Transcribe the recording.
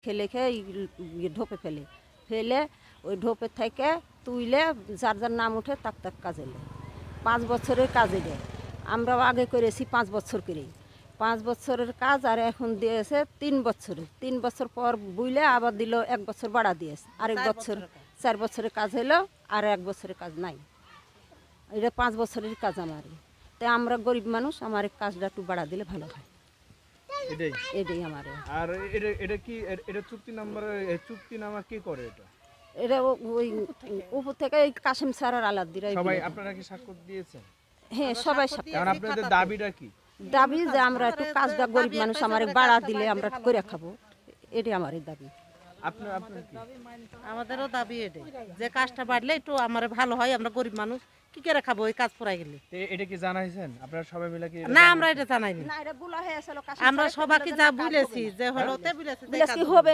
খেলে খেয়ে ঢোপে ফেলে ওই ঢোপে থেকে তুইলে যার যার নাম উঠে তাক তাক কাজে লে 5 বছরের কাজে দেয়। আমরাও আগে করেছি 5 বছর করেই, 5 বছরের কাজ আর এখন দিয়েছে 3 বছরের। 3 বছর পর বুইলে আবার দিল 1 বছর বাড়া দিয়েছে, আরেক বছর 4 বছরের কাজ হলো আর 1 বছরের কাজ নাই। এটা 5 বছরের কাজ আমার। তাই আমরা গরিব মানুষ, আমার এই কাজটা একটু বাড়া দিলে ভালো হয়, এটাই আমার। আর এটা কি এটা চুক্তিনামা কি করে এটা? এটা ওই উপর থেকে ওই কাশেম স্যার আর আলাদ্দিরা সবাই আপনারা কি স্বাক্ষর দিয়েছেন? হ্যাঁ সবাই সাথে। কারণ আপনাদের দাবিটা কি? দাবি যে আমরা একটু কাজটা গরিব মানুষ, আমার বাড়া দিলে আমরা করে খাবো, এটাই আমার দাবি। আপনার কি? আমাদেরও দাবি এটাই যে কাজটা বাড়লে একটু আমার ভালো হয়, আমরা গরিব মানুষ কি করে খাবো এই কাজ পড়াই গেলে। এটা কি জানাইছেন আপনারা সবাই মিলে কি? না আমরা এটা জানাইনি, আমরা সবাইকে যা বলেছি যে হলো তে বলেছি হবে